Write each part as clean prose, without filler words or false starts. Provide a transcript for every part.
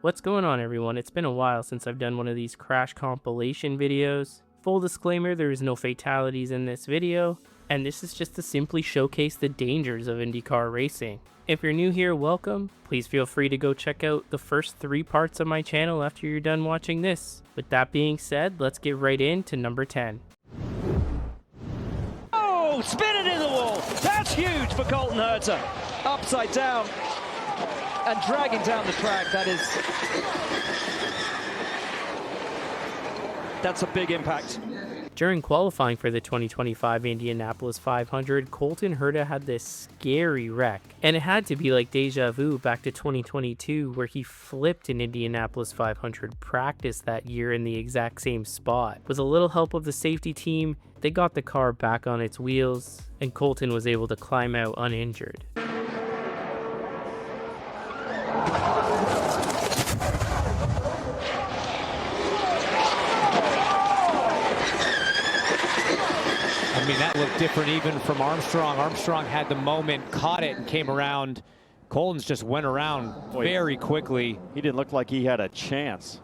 What's going on, everyone? It's been a while since I've done one of these crash compilation videos. Full disclaimer, there is no fatalities in this video, and this is just to simply showcase the dangers of IndyCar racing. If you're new here, welcome. Please feel free to go check out the first 3 parts of my channel after you're done watching this. With that being said, let's get right into number 10. Oh, spin it in the wall. That's huge for Colton Herta. Upside down and dragging down the track. That's a big impact. During qualifying for the 2025 Indianapolis 500, Colton Herta had this scary wreck. And it had to be like deja vu back to 2022, where he flipped an Indianapolis 500 practice that year in the exact same spot. With a little help of the safety team, they got the car back on its wheels, and Colton was able to climb out uninjured. I mean, that looked different even from Armstrong. Armstrong had the moment, caught it, and came around. Colton's just went around very quickly. He didn't look like he had a chance.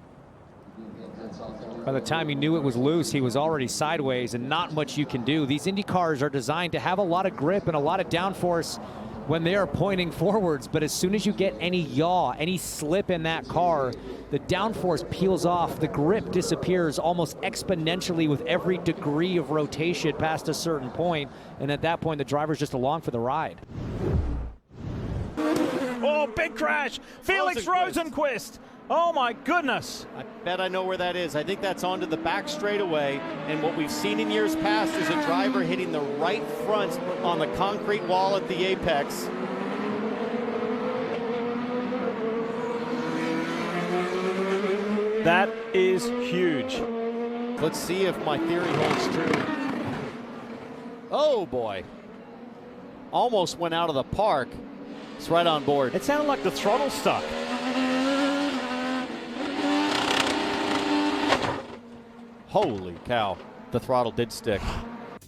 By the time he knew it was loose, he was already sideways, and not much you can do. These Indy cars are designed to have a lot of grip and a lot of downforce when they are pointing forwards, but as soon as you get any yaw, any slip in that car, the downforce peels off, the grip disappears almost exponentially with every degree of rotation past a certain point, and at that point the driver's just along for the ride. Oh, big crash. Felix Rosenqvist. Oh my goodness. I bet I know where that is. I think that's onto the back straightaway, and what we've seen in years past is a driver hitting the right front on the concrete wall at the apex. That is huge. Let's see if my theory holds true. Oh boy. Almost went out of the park. It's right on board. It sounded like the throttle stuck. Holy cow, the throttle did stick.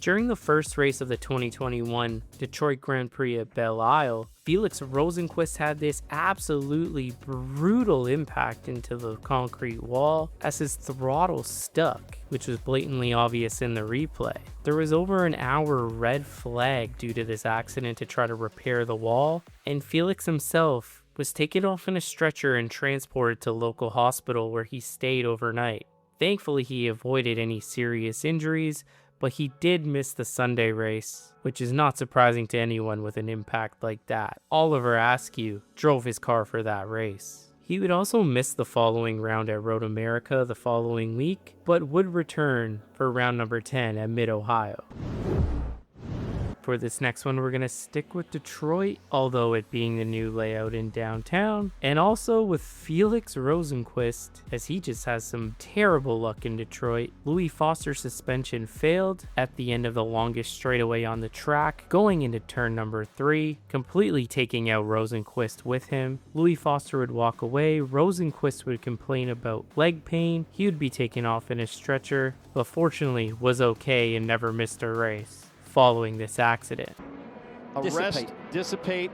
During the first race of the 2021 Detroit Grand Prix at Belle Isle, Felix Rosenqvist had this absolutely brutal impact into the concrete wall as his throttle stuck, which was blatantly obvious in the replay. There was over an hour red flag due to this accident to try to repair the wall, and Felix himself was taken off in a stretcher and transported to a local hospital where he stayed overnight. Thankfully, he avoided any serious injuries, but he did miss the Sunday race, which is not surprising to anyone with an impact like that. Oliver Askew drove his car for that race. He would also miss the following round at Road America the following week, but would return for round number 10 at Mid-Ohio. For this next one, we're going to stick with Detroit, although it being the new layout in downtown, and also with Felix Rosenqvist, as he just has some terrible luck in Detroit. Louis Foster's suspension failed at the end of the longest straightaway on the track, going into turn number 3, completely taking out Rosenqvist with him. Louis Foster would walk away, Rosenqvist would complain about leg pain, he would be taken off in a stretcher, but fortunately was okay and never missed a race following this accident. Dissipate,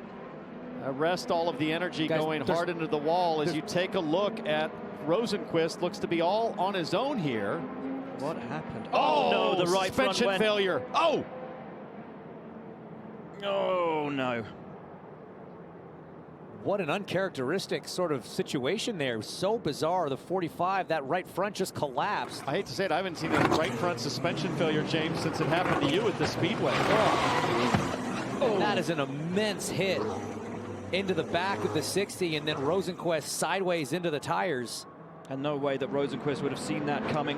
arrest all of the energy going hard into the wall as you take a look at Rosenqvist. Looks to be all on his own here. What happened? Oh no, the right suspension failure. Oh! Oh no. What an uncharacteristic sort of situation there. It was so bizarre. The 45, that right front just collapsed. I hate to say it, I haven't seen a right front suspension failure, James, since it happened to you at the Speedway. Oh. That is an immense hit into the back of the 60, and then Rosenqvist sideways into the tires. And no way that Rosenqvist would have seen that coming.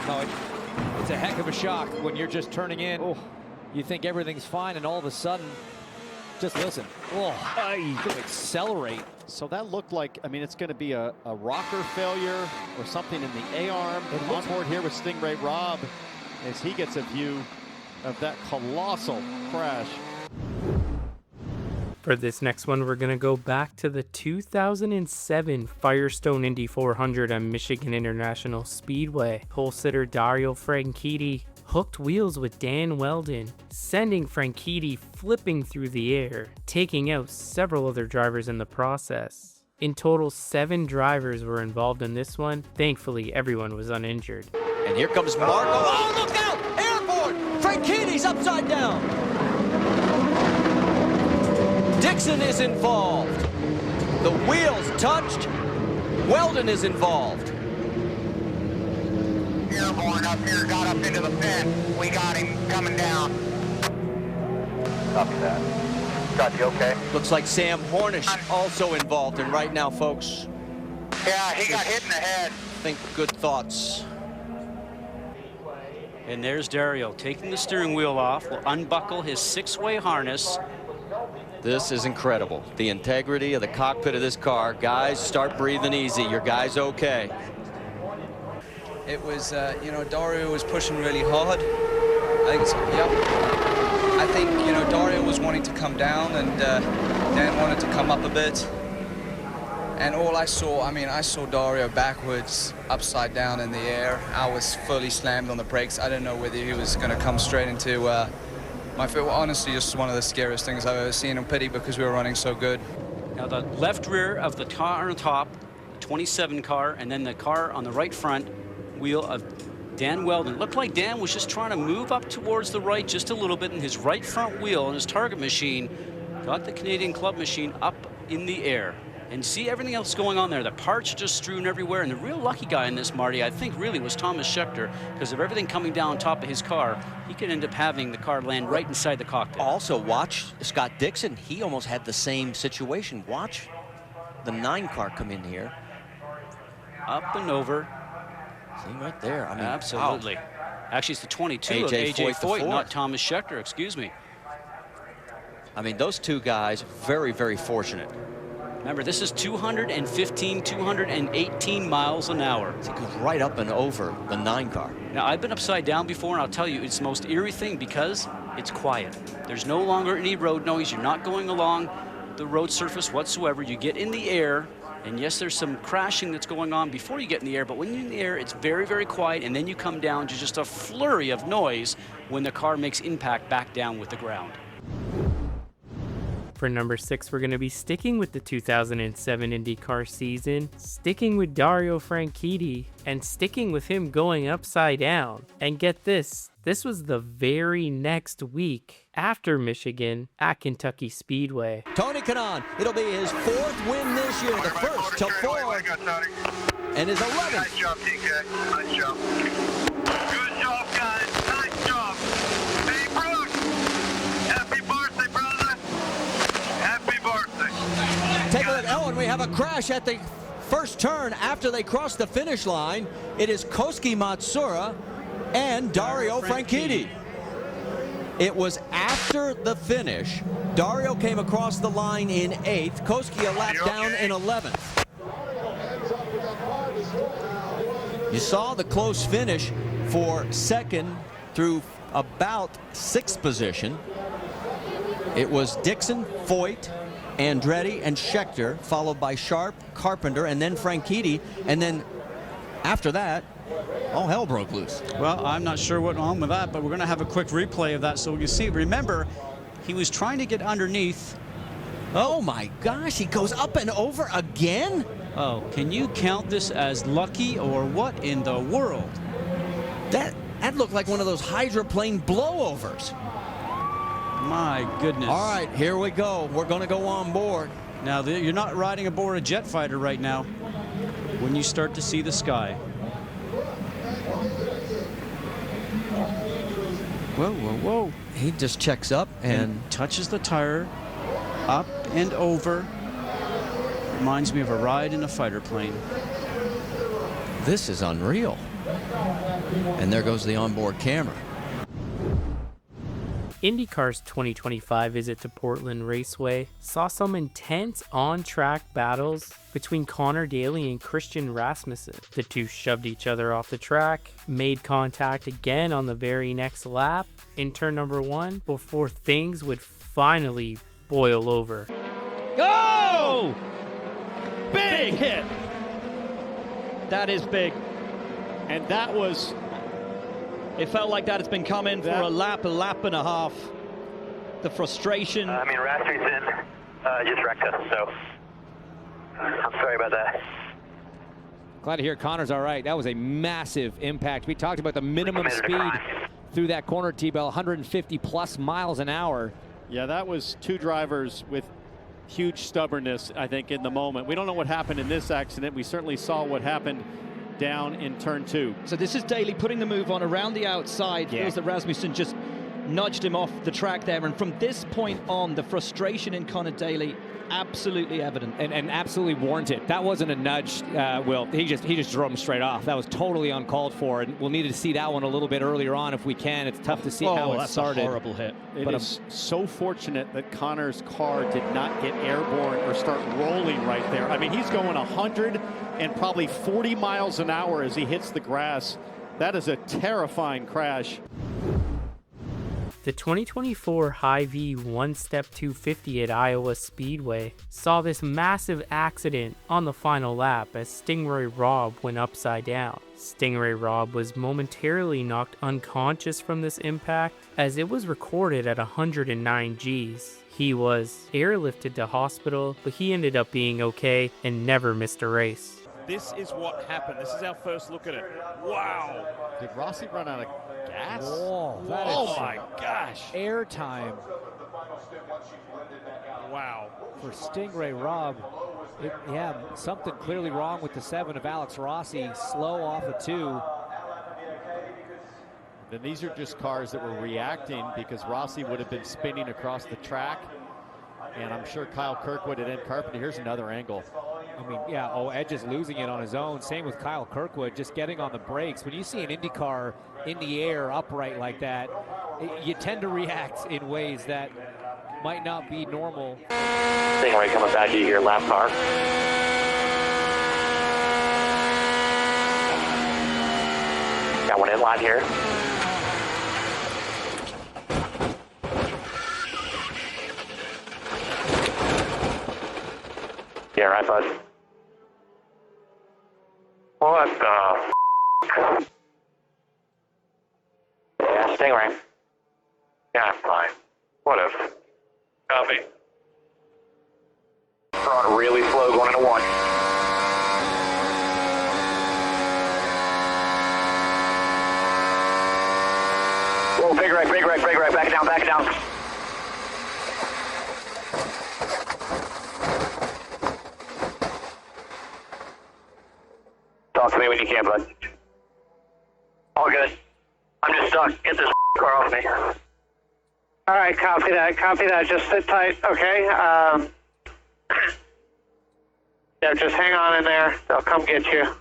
No, it's a heck of a shock when you're just turning in. Oh. You think everything's fine, and all of a sudden, just listen. Oh, he's going to accelerate. So that looked like, I mean, it's going to be a rocker failure or something in the A-arm. On board here with Stingray Rob as he gets a view of that colossal crash. For this next one, we're going to go back to the 2007 Firestone Indy 400 at Michigan International Speedway. Pole sitter Dario Franchitti hooked wheels with Dan Weldon, sending Franchitti flipping through the air, taking out several other drivers in the process. In total, 7 drivers were involved in this one. Thankfully, everyone was uninjured. And here comes Marco. Oh, look out! Airborne! Frankini's upside down. Dixon is involved. The wheels touched. Weldon is involved. Airborne up here, got up into the pit. We got him coming down. Copy that. Got you okay? Looks like Sam Hornish also involved. And right now, folks, Yeah, he got hit in the head. think good thoughts. And there's Dario taking the steering wheel off, will unbuckle his 6-way harness. This is incredible. The integrity of the cockpit of this car. Guys, start breathing easy. Your guy's okay. It was, you know, Dario was pushing really hard. I think, you know, Dario was wanting to come down and Dan wanted to come up a bit. And all I saw, I saw Dario backwards, upside down in the air. I was fully slammed on the brakes. I didn't know whether he was going to come straight into my foot. Well, honestly, just one of the scariest things I've ever seen. And pity because we were running so good. Now the left rear of the car on top, the 27 car, and then the car on the right front wheel of Dan Weldon. Looked like Dan was just trying to move up towards the right just a little bit, and his right front wheel on his target machine got the Canadian Club machine up in the air. And see everything else going on there. The parts are just strewn everywhere. And the real lucky guy in this, Marty, I think really was Thomas Scheckter, because of everything coming down on top of his car. He could end up having the car land right inside the cockpit. Also, watch Scott Dixon. He almost had the same situation. Watch the 9 car come in here. Up and over. See right there. I mean, absolutely. Wow. Actually, it's the 22 of AJ AJ Foyt, Foyt, not Thomas Scheckter, excuse me. I mean, those two guys, very, very fortunate. Remember, this is 215, 218 miles an hour. It goes right up and over the 9 car. Now, I've been upside down before, and I'll tell you, it's the most eerie thing because it's quiet. There's no longer any road noise. You're not going along the road surface whatsoever. You get in the air, and yes, there's some crashing that's going on before you get in the air, but when you're in the air, it's very, very quiet, and then you come down to just a flurry of noise when the car makes impact back down with the ground. For number 6, we're going to be sticking with the 2007 IndyCar season, sticking with Dario Franchitti, and sticking with him going upside down. And get this, this was the very next week after Michigan at Kentucky Speedway. Tony Kanaan, it'll be his 4th win this year, the first to 4, and his 11th. Nice job, TK. Nice job. Good job, guys. Nice job. Hey, Brooks. Happy birthday, brother. Happy birthday. Take a look. Oh, and we have a crash at the first turn after they cross the finish line. It is Koski Matsura and Dario Franchitti. It was after the finish. Dario came across the line in 8th. Koski a lap down in 11th. You saw the close finish for 2nd through about 6th position. It was Dixon, Foyt, Andretti, and Scheckter, followed by Sharp, Carpenter, and then Franchitti. And then after that, all hell broke loose. Well, I'm not sure what went on with that, but we're going to have a quick replay of that so we can see. Remember, he was trying to get underneath. Oh my gosh, he goes up and over again? Oh, can you count this as lucky or what in the world? That looked like one of those hydroplane blowovers. My goodness. All right, here we go. We're going to go on board. Now, you're not riding aboard a jet fighter right now when you start to see the sky. Whoa, whoa, whoa. He just checks up and touches the tire, up and over. Reminds me of a ride in a fighter plane. This is unreal. And there goes the onboard camera. IndyCar's 2025 visit to Portland Raceway saw some intense on-track battles between Connor Daly and Christian Rasmussen. The two shoved each other off the track, made contact again on the very next lap in turn number 1 before things would finally boil over. Go! Big hit. That is big. And that was... It felt like that has been coming for a lap and a half. The frustration. Rasmussen's just wrecked us, so I'm sorry about that. Glad to hear Connor's all right. That was a massive impact. We talked about the minimum speed through that corner, T-Bell, 150 plus miles an hour. Yeah, that was two drivers with huge stubbornness, I think, in the moment. We don't know what happened in this accident. We certainly saw what happened down in turn 2. So this is Daly putting the move on around the outside. Feels that Rasmussen just nudged him off the track there. And from this point on, the frustration in Connor Daly absolutely evident. And absolutely warranted. That wasn't a nudge, Will. He just drove him straight off. That was totally uncalled for. And we'll need to see that one a little bit earlier on if we can. It's tough to see how it started. A horrible hit. It is so fortunate that Connor's car did not get airborne or start rolling right there. I mean, he's going 100 and probably 40 miles an hour as he hits the grass. That is a terrifying crash. The 2024 Hy-Vee one-step 250 at Iowa Speedway saw this massive accident on the final lap as Stingray Rob went upside down. Stingray Rob was momentarily knocked unconscious from this impact as it was recorded at 109 Gs. He was airlifted to hospital, but he ended up being okay and never missed a race. This is what happened. This is our first look at it. Wow. Did Rossi run out of gas? Whoa, Oh my gosh. Air time. Wow. For Stingray Rob. Yeah, something clearly wrong with the 7 of Alex Rossi. Slow off a 2. Then these are just cars that were reacting because Rossi would have been spinning across the track. And I'm sure Kyle Kirkwood at Ed Carpenter. Here's another angle. I mean, yeah, Edge is losing it on his own. Same with Kyle Kirkwood, just getting on the brakes. When you see an IndyCar in the air upright like that, you tend to react in ways that might not be normal. Stingray coming back to you here, lap car. Got one in line here. Yeah, right, bud. What the Yeah, Stingray. Yeah, fine. Whatever. Copy. Front really slow going into 1. Whoa, big right, back it down. Talk to me when you can, bud. All good. I'm just stuck. Get this car off me. All right, copy that. Just sit tight, okay? Yeah, just hang on in there. They'll come get you.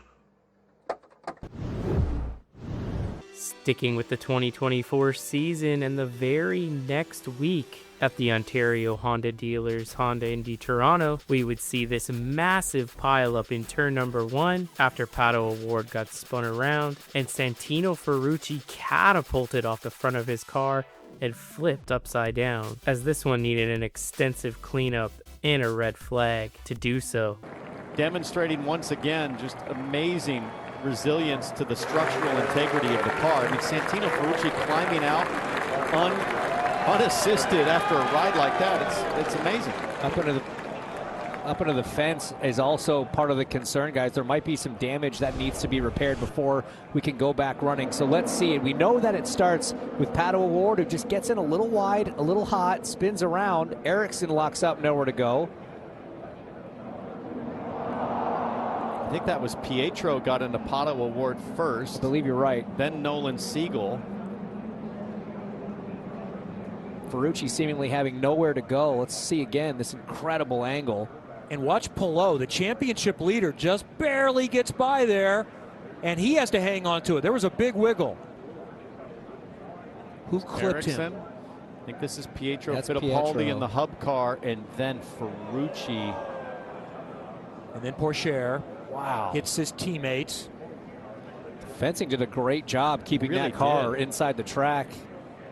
Sticking with the 2024 season and the very next week at the Ontario Honda dealers Honda Indy Toronto, we would see this massive pileup in turn number 1 after Pato O'Ward got spun around and Santino Ferrucci catapulted off the front of his car and flipped upside down, as this one needed an extensive cleanup and a red flag to do so. Demonstrating once again just amazing resilience to the structural integrity of the car. I mean, Santino Ferrucci climbing out unassisted after a ride like that. It's amazing. Up into the fence is also part of the concern, guys. There might be some damage that needs to be repaired before we can go back running. So let's see it. We know that it starts with Pato O'Ward, who just gets in a little wide, a little hot, spins around. Ericsson locks up, nowhere to go. I think that was Pietro got into Pato O'Ward first. I believe you're right. Then Nolan Siegel. Ferrucci seemingly having nowhere to go. Let's see again this incredible angle. And watch Pelot, the championship leader, just barely gets by there, and he has to hang on to it. There was a big wiggle. Who clipped Ericsson. him? I think this is Pietro That's Fittipaldi Pietro. in the hub car, and then Ferrucci. And then Pourchaire. Wow. Hits his teammates. Fencing did a great job keeping Really that car did. inside the track.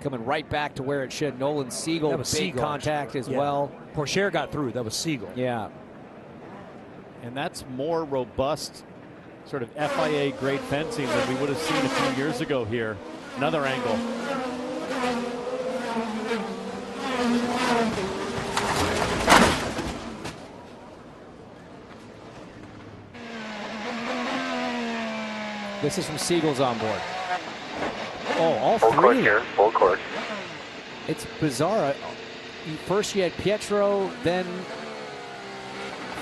Coming right back to where it should. Nolan Siegel, That was big Siegel, contact as yeah. well. Pourchaire got through. That was Siegel. Yeah. And that's more robust sort of FIA grade fencing than we would have seen a few years ago here. Another angle. This is from Siegel's on board. Oh, all Full three. course here, full course. It's bizarre. First you had Pietro, then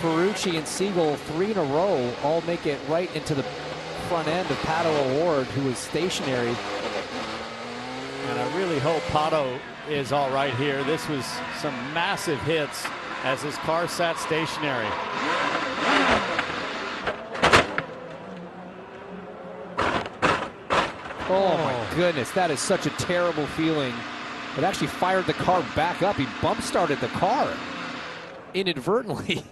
Ferrucci and Siegel, 3 in a row, all make it right into the front end of Pato O'Ward, who is stationary. And I really hope Pato is all right here. This was some massive hits as his car sat stationary. Oh my goodness, that is such a terrible feeling. It actually fired the car back up. He bump started the car inadvertently.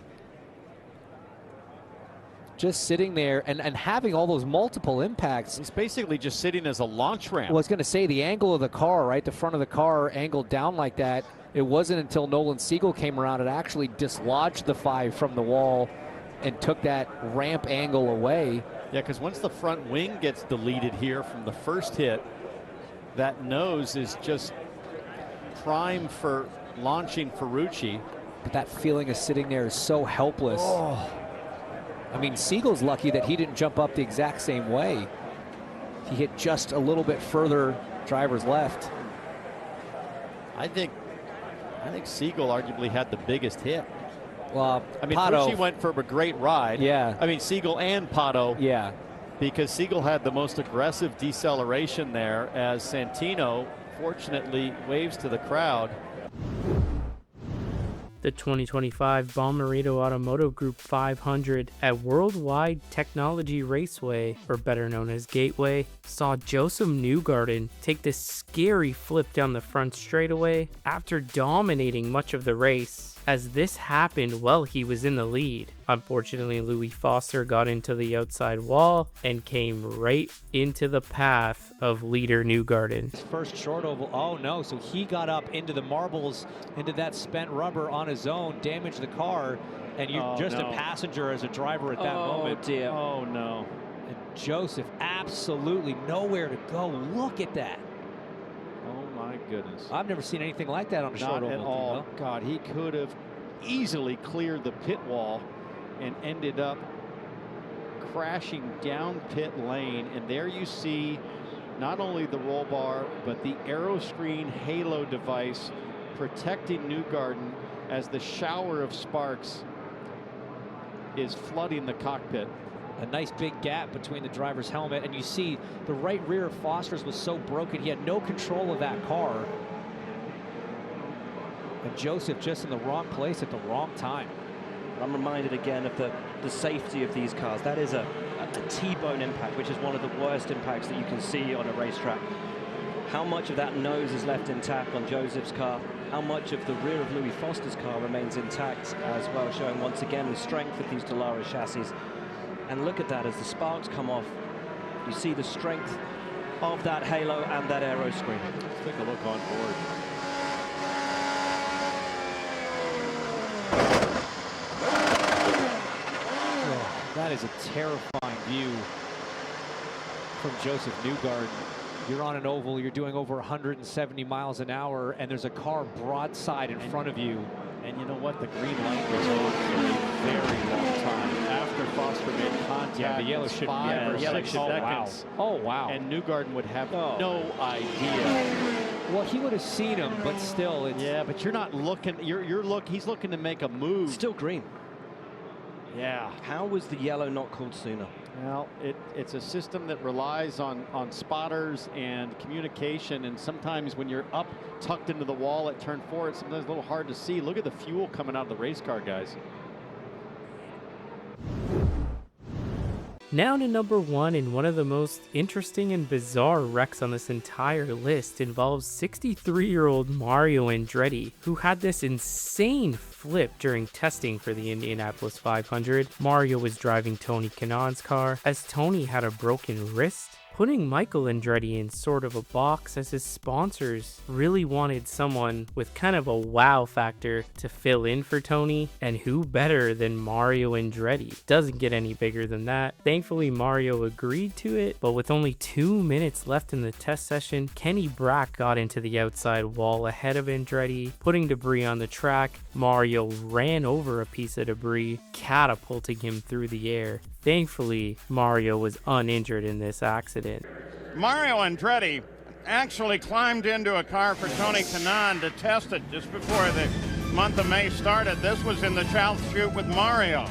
Just sitting there and having all those multiple impacts. He's basically just sitting as a launch ramp. Well, I was going to say the angle of the car, right? The front of the car angled down like that. It wasn't until Nolan Siegel came around and actually dislodged the 5 from the wall and took that ramp angle away. Yeah, because once the front wing gets deleted here from the first hit, that nose is just prime for launching Ferrucci. But that feeling of sitting there is so helpless. Oh. I mean, Siegel's lucky that he didn't jump up the exact same way. He hit just a little bit further driver's left. I think Siegel arguably had the biggest hit. Well, I mean, Pato, Ferrucci went for a great ride. Yeah. I mean, Siegel and Pato. Yeah. Because Siegel had the most aggressive deceleration there as Santino fortunately waves to the crowd. The 2025 Bomarito Automotive Group 500 at Worldwide Technology Raceway, or better known as Gateway, saw Joseph Newgarden take this scary flip down the front straightaway after dominating much of the race, as this happened while he was in the lead. Unfortunately, Louis Foster got into the outside wall and came right into the path of leader Newgarden. His first short oval. Oh no, so he got up into the marbles, into that spent rubber on his own, damaged the car, and you're a passenger as a driver at that moment. Oh dear. Oh no. And Joseph absolutely nowhere to go. Look at that. Oh my goodness. I've never seen anything like that on a short Not oval. at all. God, he could have easily cleared the pit wall and ended up crashing down pit lane. And there you see not only the roll bar, but the aero screen halo device protecting Newgarden as the shower of sparks is flooding the cockpit. A nice big gap between the driver's helmet, and you see the right rear of Foster's was so broken he had no control of that car. And Joseph just in the wrong place at the wrong time. I'm reminded again of the safety of these cars. That is a T-bone impact, which is one of the worst impacts that you can see on a racetrack. How much of that nose is left intact on Joseph's car? How much of the rear of Louis Foster's car remains intact as well, showing once again the strength of these Dallara chassis. And look at that, as the sparks come off, you see the strength of that halo and that aero screen. Let's take a look on board. That is a terrifying view from Joseph Newgarden. You're on an oval, you're doing over 170 miles an hour, and there's a car broadside in front of you. And you know what? The green light was on for a very long time after Foster made contact. Yeah, the yellow should be 5 or 6 oh, seconds. Wow. Oh, wow. And Newgarden would have no idea. Well, he would have seen him, but still. It's... Yeah, but you're not looking. He's looking to make a move. Still green. Yeah. How was the yellow not called sooner? Well, it's a system that relies on spotters and communication, and sometimes when you're up tucked into the wall at turn 4, it's sometimes a little hard to see. Look at the fuel coming out of the race car, guys. Now to number 1, and one of the most interesting and bizarre wrecks on this entire list involves 63-year-old Mario Andretti, who had this insane flip during testing for the Indianapolis 500. Mario was driving Tony Kanaan's car, as Tony had a broken wrist putting Michael Andretti in sort of a box as his sponsors really wanted someone with kind of a wow factor to fill in for Tony, and who better than Mario Andretti? Doesn't get any bigger than that. Thankfully, Mario agreed to it, but with only 2 minutes left in the test session, Kenny Brack got into the outside wall ahead of Andretti, putting debris on the track. Mario ran over a piece of debris, catapulting him through the air. Thankfully, Mario was uninjured in this accident. Mario Andretti actually climbed into a car for Tony Kanaan to test it just before the month of May started. This was in the child chute with Mario.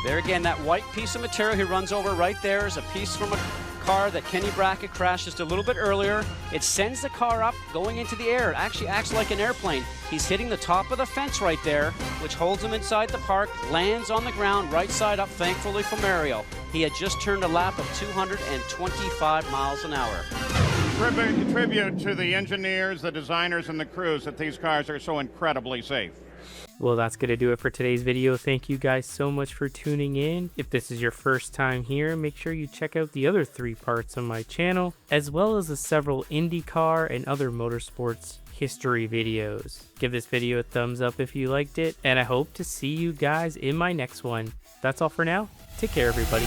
There again, that white piece of material he runs over right there is a piece from a car that Kenny Brackett crashed just a little bit earlier. It sends the car up, going into the air. It actually acts like an airplane. He's hitting the top of the fence right there, which holds him inside the park, lands on the ground right side up, thankfully for Mario. He had just turned a lap of 225 miles an hour. Tribute to the engineers, the designers, and the crews that these cars are so incredibly safe. Well, that's going to do it for today's video. Thank you guys so much for tuning in. If this is your first time here, make sure you check out the other 3 parts on my channel, as well as the several IndyCar and other motorsports history videos. Give this video a thumbs up if you liked it, and I hope to see you guys in my next one. That's all for now. Take care, everybody.